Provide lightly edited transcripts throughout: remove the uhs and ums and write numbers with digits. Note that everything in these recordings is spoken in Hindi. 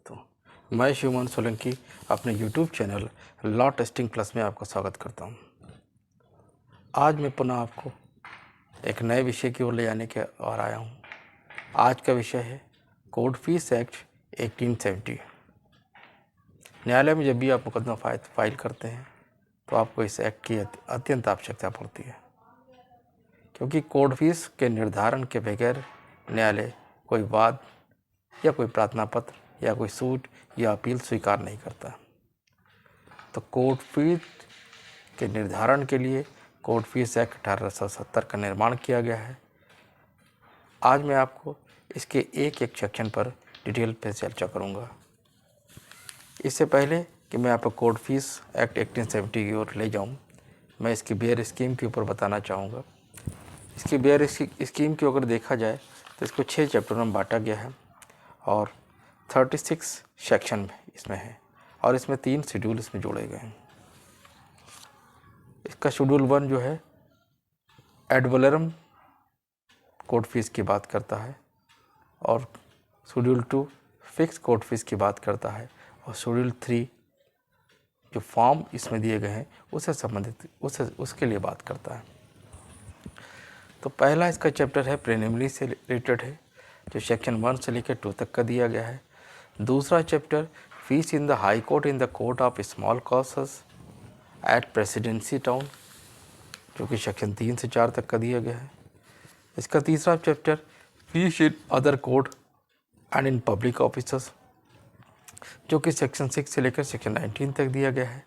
दोस्तों, मैं शिवमन सोलंकी अपने YouTube channel law testing plus में आपका स्वागत करता हूं। आज मैं पुनः आपको एक नए विषय की ओर ले जाने के और आया हूं। आज का विषय है कोर्ट फीस एक्ट 1870। न्यायालय में जब भी आप मुकदमा फाइल करते हैं तो आपको इस एक्ट की अत्यंत आवश्यकता पड़ती है, क्योंकि कोर्ट फीस के निर्धारण के बगैर न्यायालय कोई वाद या कोई प्रार्थना पत्र या कोई सूट या अपील स्वीकार नहीं करता। तो कोर्ट फीस के निर्धारण के लिए कोर्ट फीस एक्ट 1870 का निर्माण किया गया है। आज मैं आपको इसके एक एक सेक्शन पर डिटेल पे चर्चा करूंगा। इससे पहले कि मैं आपको कोर्ट फीस एक्ट 1870 की ओर ले जाऊं, मैं इसकी बेयर स्कीम के ऊपर बताना चाहूँगा। इसकी बेयर स्कीम की अगर देखा जाए तो इसको 6 चैप्टर में बांटा गया है और 36 सेक्शन इसमें है और इसमें 3 शेड्यूल इसमें जोड़े गए हैं। इसका शेड्यूल 1 जो है एड वैलोरम कोर्ट फीस की बात करता है और शेड्यूल 2 फिक्स कोर्ट फीस की बात करता है और शेड्यूल 3 जो फॉर्म इसमें दिए गए हैं उससे संबंधित उसके लिए बात करता है। तो पहला इसका चैप्टर है प्रीलिमिनरी से रिलेटेड है, जो सेक्शन 1 से लेकर 2 तक का दिया गया है। दूसरा chapter fees in the high court in the court of small causes at presidency town, जो कि सेक्शन 3 से 4 तक का दिया गया है। इसका तीसरा chapter fees in other court and in public officers, जो कि सेक्शन 6 से लेकर सेक्शन 19 तक दिया गया है।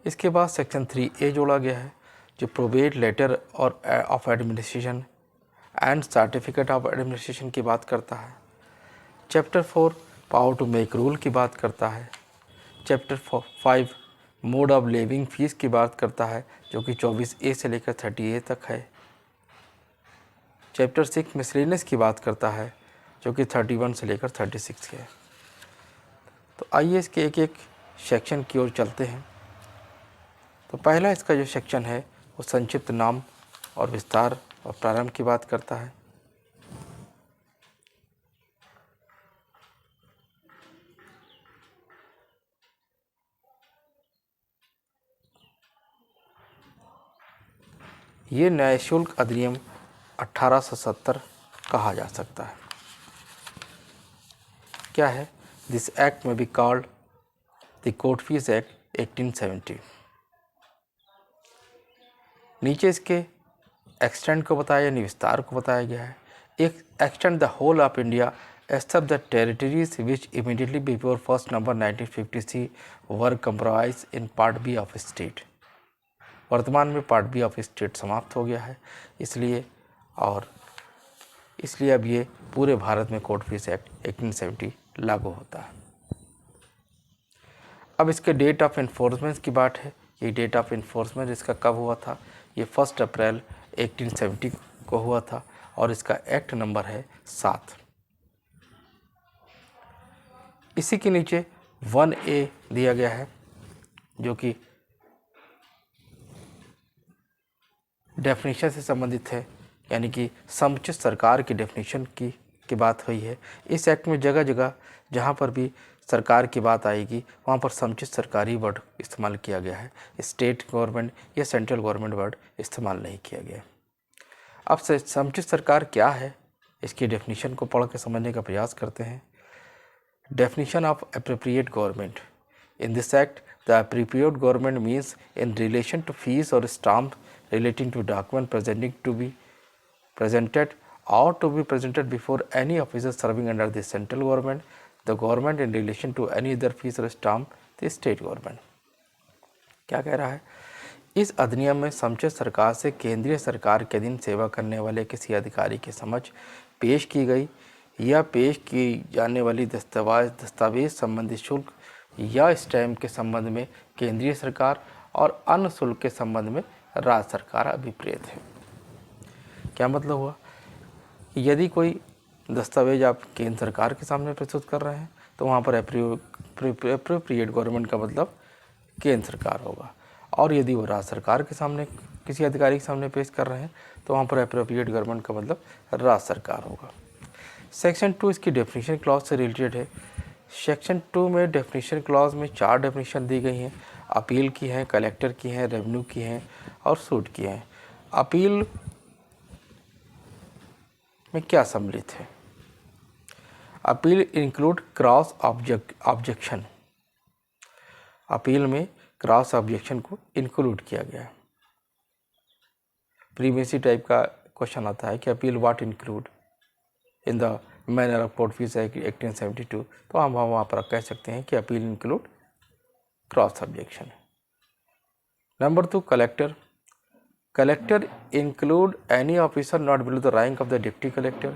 इसके बाद सेक्शन 3A जोड़ा गया है, जो प्रोबेट लेटर और of administration and certificate of administration की बात करता है। Chapter 4 power to make rule की बात करता है। Chapter 5 mode of levying fees की बात करता है, जो कि 24A से लेकर 30A तक है। चैप्टर 6 मिसलेनियस की बात करता है, जो कि 31 से लेकर 36 है। तो आइए इसके एक एक सेक्शन की ओर चलते हैं। तो पहला इसका जो सेक्शन है वो संक्षिप्त नाम और विस्तार और प्रारंभ की बात करता है। ये न्याय शुल्क अधिनियम 1870 कहा जा सकता है। क्या है? दिस एक्ट में be called the court fees act 1870। नीचे इसके एक्सटेंड को बताया यानी विस्तार को बताया गया है। एक extend the whole of India except the territories which immediately before 1 November 1950 were comprise in part B of state. वर्तमान में पार्ट बी ऑफ स्टेट समाप्त हो गया है, इसलिए अब ये पूरे भारत में कोर्ट फीस एक्ट 1870 लागू होता है। अब इसके डेट ऑफ इन्फोर्समेंट की बात है। ये डेट ऑफ इन्फोर्समेंट इसका कब हुआ था? ये 1 अप्रैल 1870 को हुआ था और इसका एक्ट नंबर है 7। इसी के नीचे 1A दिया गया है, जो कि डेफिनेशन से संबंधित है, यानी कि समुचित सरकार की डेफिनेशन की बात हुई है। इस एक्ट में जगह जगह जहाँ पर भी सरकार की बात आएगी वहाँ पर समुचित सरकारी वर्ड इस्तेमाल किया गया है। स्टेट गवर्नमेंट या सेंट्रल गवर्नमेंट वर्ड इस्तेमाल नहीं किया गया। अब से समुचित सरकार क्या है, इसकी डेफिनेशन को पढ़ के समझने का प्रयास करते हैं। Definition of appropriate government in this act, the appropriate government means in relation to fees और stamp relating to document presenting to be presented or to be presented before any officer serving under the central government, the government in relation to any other fees or stamp, the state government। क्या कह रहा है? इस अधिनियम में समुचित सरकार से केंद्रीय सरकार के अधीन सेवा करने वाले किसी अधिकारी के समक्ष पेश की गई या पेश की जाने वाली दस्तावेज संबंधी शुल्क या स्टैम्प के संबंध में केंद्रीय सरकार और अन्य शुल्क के संबंध में राज्य सरकार अभिप्रेत है। क्या मतलब हुआ? यदि कोई दस्तावेज आप केंद्र सरकार के सामने प्रस्तुत कर रहे हैं तो वहाँ पर एप्रोप्रिएट गवर्नमेंट का मतलब केंद्र सरकार होगा, और यदि वो राज्य सरकार के सामने किसी अधिकारी के सामने पेश कर रहे हैं तो वहाँ पर एप्रोप्रिएट गवर्नमेंट का मतलब राज्य सरकार होगा। सेक्शन 2 इसकी डेफिनेशन क्लॉज से रिलेटेड है। सेक्शन 2 में डेफिनेशन क्लॉज में 4 डेफिनेशन दी गई हैं। अपील की हैं, कलेक्टर की हैं, रेवेन्यू की हैं और सूट की हैं। अपील में क्या सम्मिलित है? Appeal include cross objection. Appeal में क्रॉस ऑब्जेक्शन को इंक्लूड किया गया है। प्रीवियसी टाइप का क्वेश्चन आता है कि appeal what include in the manner of court fees act 1872, तो हम वहाँ पर कह सकते हैं कि appeal include cross objection. Number 2, collector. Collector include any officer not below the rank of the deputy collector,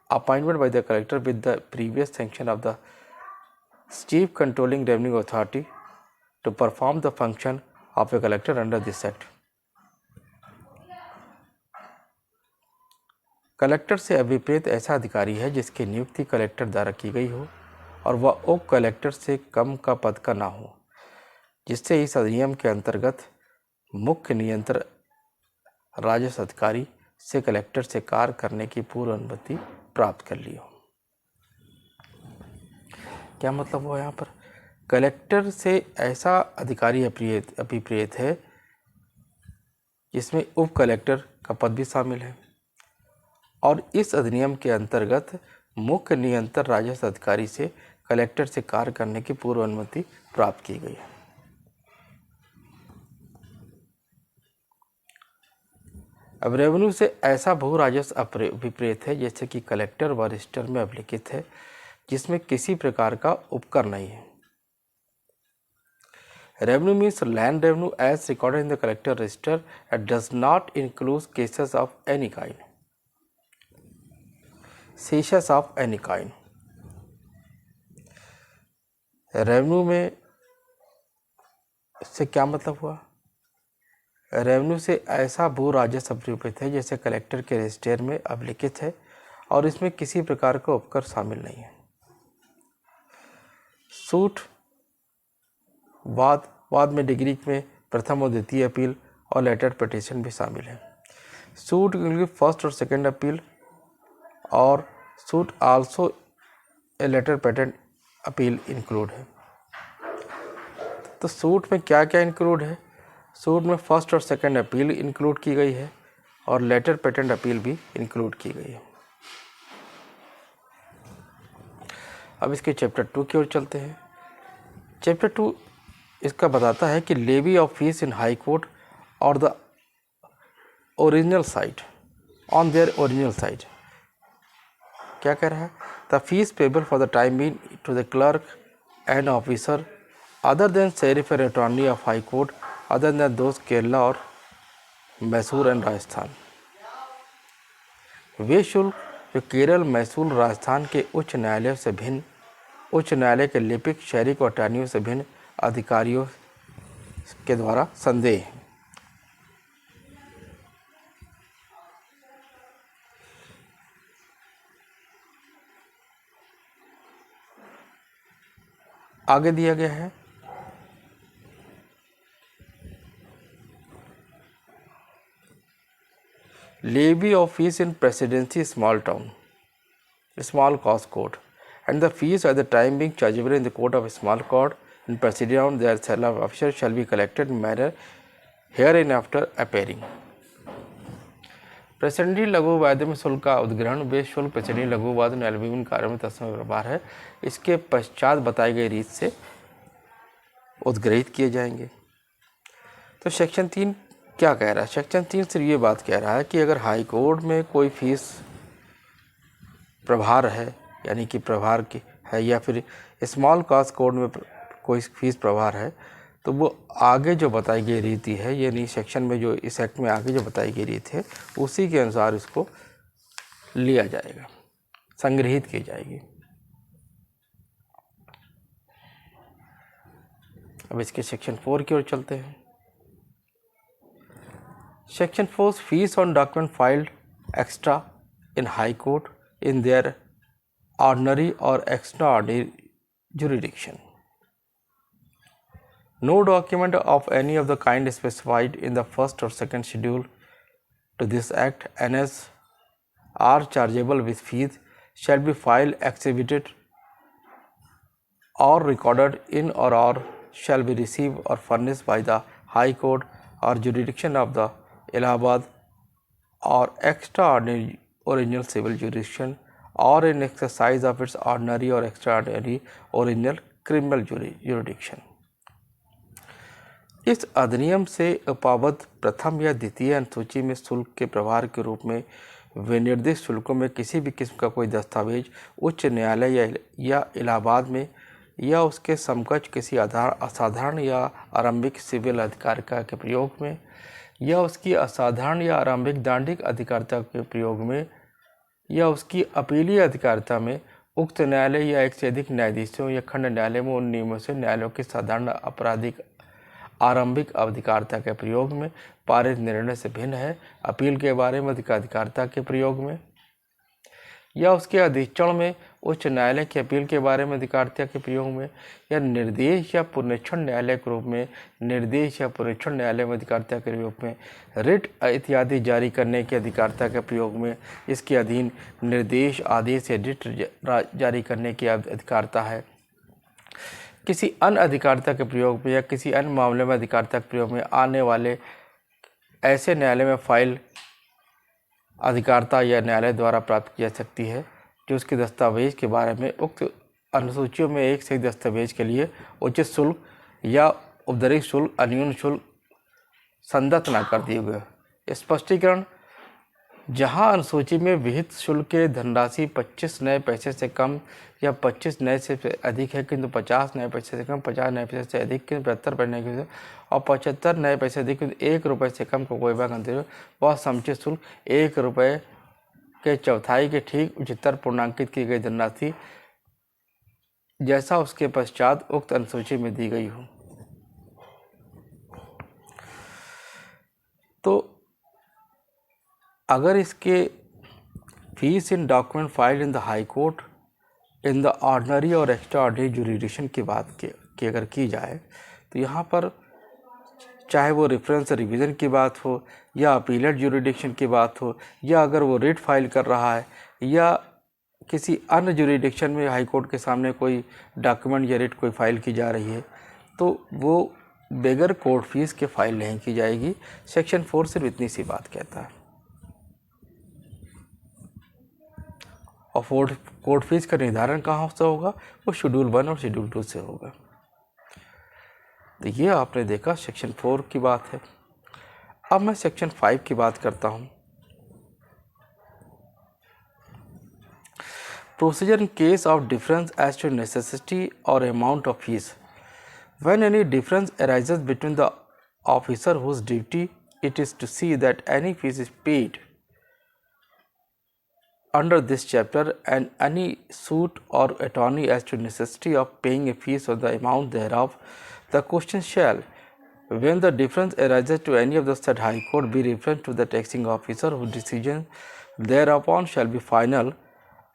appointment by the collector with the previous sanction of the chief controlling revenue authority to perform the function of a collector under this act. Collector से अभिप्रेत ऐसा अधिकारी है जिसकी नियुक्ति कलेक्टर द्वारा की गई हो और वह उप कलेक्टर से कम का पद का ना हो, जिससे इस अधिनियम के अंतर्गत मुख्य नियंत्रण राजस्व अधिकारी से कलेक्टर से कार्य करने की पूर्व अनुमति प्राप्त कर ली हो। क्या मतलब हुआ यहाँ पर? कलेक्टर से ऐसा अधिकारी अभिप्रेत है जिसमें उप कलेक्टर का पद भी शामिल है और इस अधिनियम के अंतर्गत मुख्य नियंत्रण राजस्व अधिकारी से कलेक्टर से कार्य करने की पूर्व अनुमति प्राप्त की गई है। अब रेवेन्यू से ऐसा भू राजस्व अभिप्रेत है जैसे कि कलेक्टर व रजिस्टर में अभिलिखित है, जिसमें किसी प्रकार का उपकर नहीं है। Revenue means land revenue as recorded in the collector register and does not include cesses of any kind, cesses of any kind. Revenue में से क्या मतलब हुआ? रेवेन्यू से ऐसा भू राजस्व अभिप्रेत है जैसे कलेक्टर के रजिस्टर में अभिलिखित है और इसमें किसी प्रकार का उपकर शामिल नहीं है। सूट वाद में डिग्री में प्रथम और द्वितीय अपील और लेटर पिटीशन भी शामिल है। सूट इंक्लूड फर्स्ट और सेकंड अपील और suit also a letter patent appeal include है। तो सूट में क्या क्या इंक्लूड है? सूट में फर्स्ट और सेकंड अपील इंक्लूड की गई है और लेटर पेटेंट अपील भी इंक्लूड की गई है। अब इसके चैप्टर 2 की ओर चलते हैं। चैप्टर 2 इसका बताता है कि levy of fees in high court और the original side on their original side. क्या कह रहा है? The fees payable for the time being to the clerk and officer other than sheriff and attorney of high court other than दोस्त केरला और मैसूर एंड राजस्थान। वे शुल्क जो केरल, मैसूर, राजस्थान के उच्च न्यायालयों से भिन्न, उच्च न्यायालय के लिपिक, शहरी और अटॉर्नियों से भिन्न अधिकारियों के द्वारा संदेह। आगे दिया गया है levy of fees in presidency small town small cause court and the fees at the time being chargeable in the court of a small court in presidency their salary of officer shall be collected in manner hereinafter appearing। प्रेसिडेंटी लघु वाद्य में शुल्क का उद्ग्रहण वे शुल्क प्रेसिडेंटी लघु वाद्य न्यायालय विभिन्न कार्यों में तत्समय व्यवहार है, इसके पश्चात बताई गई रीत से उद्ग्रहित किए जाएंगे। तो सेक्शन 3 क्या कह रहा है? सेक्शन 3 सिर्फ ये बात कह रहा है कि अगर हाई कोर्ट में कोई फीस प्रभार है, यानी कि प्रभार की है, या फिर स्मॉल कॉज कोर्ट में कोई फीस प्रभार है, तो वो आगे जो बताई गई रीति है, यानी सेक्शन में जो इस एक्ट में आगे जो बताई गई रीति है उसी के अनुसार इसको लिया जाएगा, संग्रहित की जाएगी। अब इसके सेक्शन 4 की ओर चलते हैं। Section 4 fees on document filed extra in high court in their ordinary or extraordinary jurisdiction. No document of any of the kind specified in the first or second schedule to this act NS are chargeable with fees shall be filed exhibited or recorded in or shall be received or furnished by the High Court or jurisdiction of the Allahabad or extraordinary original civil jurisdiction or in exercise of its ordinary or extraordinary original criminal jurisdiction। इस अधिनियम से उपाबद्ध प्रथम या द्वितीय अनुसूची में शुल्क के प्रभार के रूप में विनिर्दिष्ट शुल्कों में किसी भी किस्म का कोई दस्तावेज उच्च न्यायालय या इलाहाबाद में या उसके समकक्ष किसी असाधारण या आरंभिक सिविल अधिकारिता के प्रयोग में या उसकी असाधारण या आरंभिक दंडिक अधिकारिता के प्रयोग में या उसकी अपीलीय अधिकारिता में उक्त न्यायालय या एक से अधिक न्यायाधीशों या खंड न्यायालय में उन नियमों से न्यायालयों की साधारण आपराधिक आरंभिक अधिकारिता के प्रयोग में पारित निर्णय से भिन्न है, अपील के बारे में अधिकारिता के प्रयोग में या उसके अधीक्षण में उच्च न्यायालय की अपील के बारे में अधिकारिता के प्रयोग में या निर्देश या पुनरीक्षण न्यायालय के रूप में निर्देश या पुनरीक्षण न्यायालय में अधिकारिता के रूप में रिट इत्यादि जारी करने की अधिकारिता के प्रयोग में इसके अधीन निर्देश आदेश या रिट जारी करने की अधिकारिता है। किसी अन्य अधिकारिता के प्रयोग में या किसी अन्य मामले में अधिकारिता के प्रयोग में आने वाले ऐसे न्यायालय में फाइल अधिकारिता या न्यायालय द्वारा प्राप्त की जा सकती है जो उसके दस्तावेज के बारे में उक्त अनुसूचियों में एक से एक दस्तावेज के लिए उचित शुल्क या उपदरित शुल्क अन्यून शुल्क संदत्त न कर दिए गए। स्पष्टीकरण, जहां अनुसूची में विहित शुल्क के धनराशि 25 नए पैसे से कम या 25 नए से अधिक है किंतु 50 नए पैसे से कम, 50 नए पैसे से अधिक किंतु 75 पैसे और 75 नए पैसे से अधिक किंतु 1 रुपये से कम को कोई भाग वह समुचित शुल्क 1 रुपये के चौथाई के ठीक उच्चतर पूर्णांकित की गई धनराशि जैसा उसके पश्चात उक्त अनुसूची में दी गई हो। तो अगर इसके fees in document filed in the high court in the ordinary और एक्स्ट्रा ऑर्डिनरी जुरिडिक्शन की बात की अगर की जाए तो यहाँ पर चाहे वो रेफरेंस रिवीजन की बात हो या अपीलेट जुरिडिक्शन की बात हो या अगर वो रिट फाइल कर रहा है या किसी अन्य जुरिडिक्शन में हाई कोर्ट के सामने कोई डॉक्यूमेंट या रिट कोई फाइल की जा रही है तो वो बगैर कोर्ट फीस के फाइल नहीं की जाएगी। सेक्शन 4 सिर्फ इतनी सी बात कहता है और कोर्ट फीस का निर्धारण कहाँ से होगा, वो शेड्यूल 1 और शेड्यूल 2 से होगा। तो ये आपने देखा सेक्शन 4 की बात है। अब मैं सेक्शन 5 की बात करता हूँ। Procedure in case of difference as to necessity और amount of fees when any difference arises between the officer whose duty it is to see that any fees is paid under this chapter and any suit or attorney as to necessity of paying a fees or the amount thereof, the question shall, when the difference arises to any of the said High Court, be referred to the taxing officer whose decision thereupon shall be final,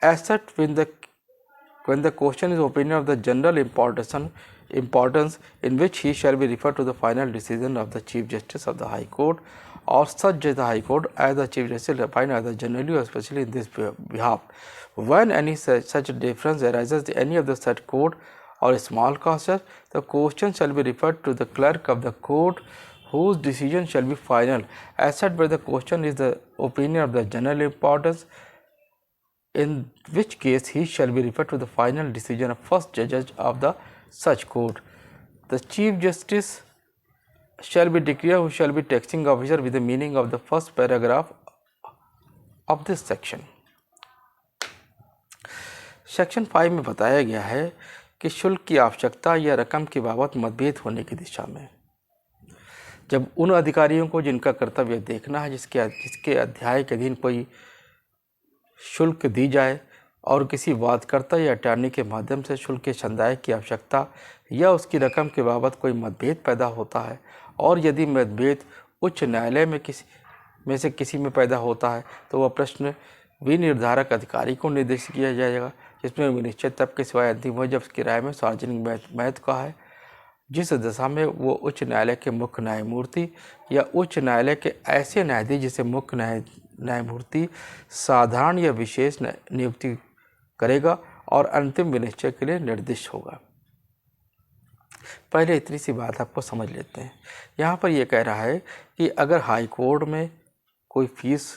as such when the question is opinion of the general importance in which he shall be referred to the final decision of the Chief Justice of the High Court or such as the High Court as the Chief Justice opine either generally or especially in this behalf. When any such difference arises in any of the said court or small causes, the question shall be referred to the clerk of the court whose decision shall be final, as such where the question is the opinion of the general importance, in which case he shall be referred to the final decision of first judge of the such court. The Chief Justice shall be declared who shall be taxing officer with the meaning of the first paragraph of this section. Section 5 में बताया गया है कि शुल्क की आवश्यकता या रकम की बाबत मतभेद होने की दिशा में जब उन अधिकारियों को जिनका कर्तव्य देखना है जिसके अध्याय के अधीन कोई शुल्क दी जाए और किसी वादकर्ता या अटॉर्नी के माध्यम से शुल्क के संदाय की आवश्यकता या उसकी रकम के बाबत कोई मतभेद पैदा होता है और यदि मतभेद उच्च न्यायालय में से किसी में पैदा होता है तो वह प्रश्न विनिर्धारक अधिकारी को निर्देशित किया जाएगा जिसमें विनिश्चय तब के सिवाय अंतिम हो जब उसकी राय में सार्वजनिक महत्व का है, जिस दशा में वो उच्च न्यायालय के मुख्य न्यायमूर्ति या उच्च न्यायालय के ऐसे न्यायाधीश जिसे मुख्य न्यायमूर्ति साधारण या विशेष नियुक्ति करेगा और अंतिम विनिश्चय के लिए निर्दिष्ट होगा। पहले इतनी सी बात आपको समझ लेते हैं। यहाँ पर ये कह रहा है कि अगर हाई कोर्ट में कोई फीस,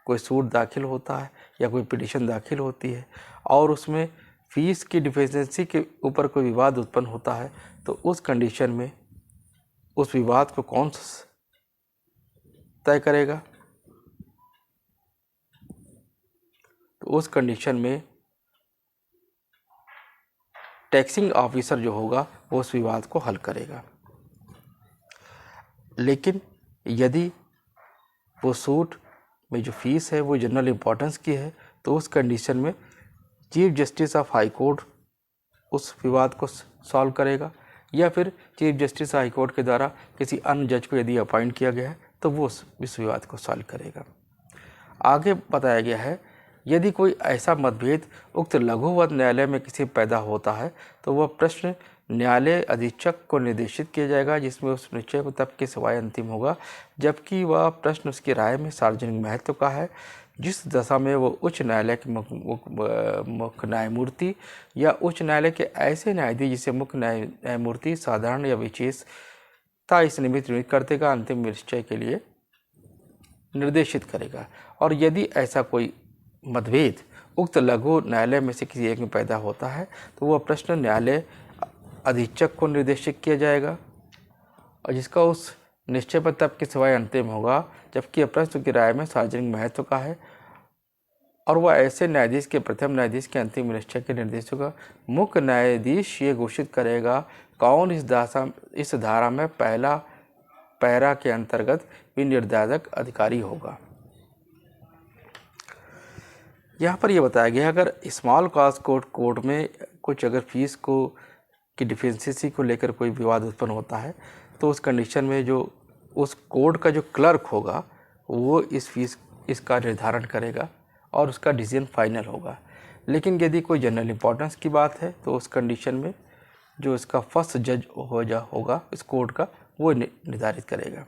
कोई सूट दाखिल होता है या कोई पिटीशन दाखिल होती है और उसमें फ़ीस की डिफिशेंसी के ऊपर कोई विवाद उत्पन्न होता है, तो उस कंडीशन में उस विवाद को कौन तय करेगा? तो उस कंडीशन में टैक्सिंग ऑफिसर जो होगा वो उस विवाद को हल करेगा। लेकिन यदि वो सूट में जो फीस है वो जनरल इम्पोर्टेंस की है, तो उस कंडीशन में chief justice of high court उस विवाद को सॉल्व करेगा, या फिर चीफ जस्टिस हाई कोर्ट के द्वारा किसी अन्य जज को यदि अपॉइंट किया गया है तो वो इस विवाद को सॉल्व करेगा। आगे बताया गया है, यदि कोई ऐसा मतभेद उक्त लघुवध न्यायालय में किसी पैदा होता है तो वह प्रश्न न्यायालय अधीक्षक को निर्देशित किया जाएगा, जिसमें उस निश्चय को तब के सिवाय अंतिम होगा जबकि वह प्रश्न उसकी राय में सार्वजनिक महत्व का है, जिस दशा में वो उच्च न्यायालय के मुख्य न्यायमूर्ति या उच्च न्यायालय के ऐसे न्यायाधीश जिसे मुख्य न्यायमूर्ति साधारण या विशेषता इस निमित्त करते का अंतिम निश्चय के लिए निर्देशित करेगा। और यदि ऐसा कोई मतभेद उक्त लघु न्यायालय में से किसी एक में पैदा होता है तो वह प्रश्न न्यायालय अधीक्षक को निर्देशित किया जाएगा और जिसका उस निश्चय पर तब के सिवाय अंतिम होगा जबकि प्रश्न की राय में सार्वजनिक महत्व का है, और वह ऐसे न्यायाधीश के प्रथम न्यायाधीश के अंतिम निश्चय के निर्देश होगा। मुख्य न्यायाधीश ये घोषित करेगा कौन इस धारा में पहला पैरा के अंतर्गत विनिर्धारक अधिकारी होगा। यहाँ पर यह बताया गया अगर स्मॉल क्लास कोर्ट में कुछ अगर फीस को की डिफिशेंसी को लेकर कोई विवाद उत्पन्न होता है तो उस कंडीशन में जो उस कोर्ट का जो क्लर्क होगा वो इसका निर्धारण करेगा और उसका डिसीजन फाइनल होगा। लेकिन यदि कोई जनरल इम्पोर्टेंस की बात है तो उस कंडीशन में जो इसका फर्स्ट जज होगा इस कोर्ट का वो निर्धारित करेगा।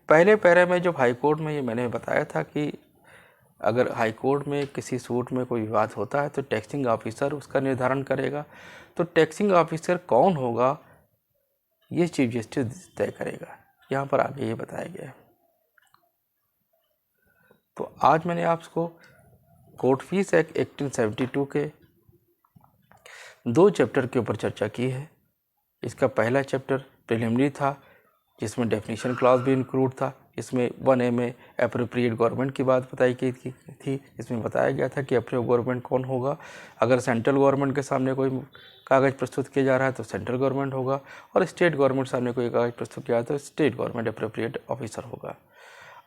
पहले पैरे में जब हाई कोर्ट में ये मैंने बताया था कि अगर हाई कोर्ट में किसी सूट में कोई विवाद होता है तो टैक्सिंग ऑफिसर उसका निर्धारण करेगा। तो टैक्सिंग ऑफिसर कौन होगा ये चीफ जस्टिस तय करेगा, यहाँ पर आगे ये बताया गया है। तो आज मैंने आपको कोर्ट फीस एक्ट 1872 के 2 चैप्टर के ऊपर चर्चा की है। इसका पहला चैप्टर प्रिलिमिनरी था जिसमें डेफिनेशन क्लॉज भी इंक्लूड था। इसमें 1A में अप्रोप्रिएट गवर्नमेंट की बात बताई गई थी। इसमें बताया गया था कि अप्रोप्रिएट गवर्नमेंट कौन होगा। अगर सेंट्रल गवर्नमेंट के सामने कोई कागज़ प्रस्तुत किया जा रहा है तो सेंट्रल गवर्नमेंट होगा, और स्टेट गवर्नमेंट सामने कोई कागज़ प्रस्तुत किया है तो स्टेट गवर्नमेंट अप्रोप्रिएट ऑफिसर होगा।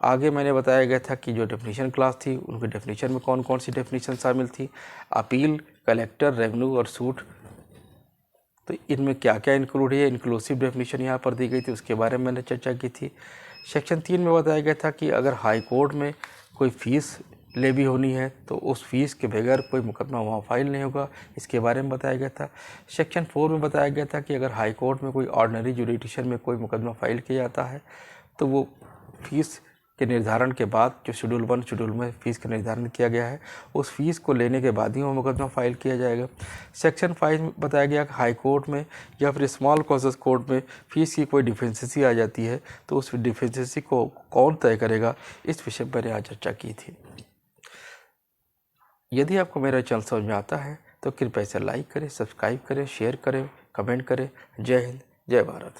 आगे मैंने बताया गया था कि जो डेफिनेशन क्लास थी उनके डेफिनेशन में कौन कौन सी डेफिनेशन शामिल थी, अपील, कलेक्टर, रेवेन्यू और सूट। तो इनमें क्या क्या इंक्लूड है, इंक्लूसिव डेफिनेशन यहाँ पर दी गई थी, उसके बारे में मैंने चर्चा की थी। सेक्शन 3 में बताया गया था कि अगर हाई कोर्ट में कोई फ़ीस लेवी होनी है तो उस फीस के बगैर कोई मुकदमा वहाँ फाइल नहीं होगा, इसके बारे में बताया गया था। सेक्शन 4 में बताया गया था कि अगर हाई कोर्ट में कोई ऑर्डिनरी जुडिशल में कोई मुकदमा फाइल किया जाता है तो वो फीस के निर्धारण के बाद जो शेड्यूल 1 शेड्यूल में फ़ीस का निर्धारण किया गया है उस फीस को लेने के बाद ही वो मुकदमा फाइल किया जाएगा। सेक्शन 5 में बताया गया कि हाई कोर्ट में या फिर स्मॉल कॉजेस कोर्ट में फ़ीस की कोई डिफिशेंसी आ जाती है तो उस डिफिशेंसी को कौन तय करेगा, इस विषय पर यहाँ चर्चा की थी। यदि आपको मेरा चैनल समझ में आता है तो कृपया इसे लाइक करें, सब्सक्राइब करें, शेयर करें, कमेंट करें। जय हिंद, जय भारत।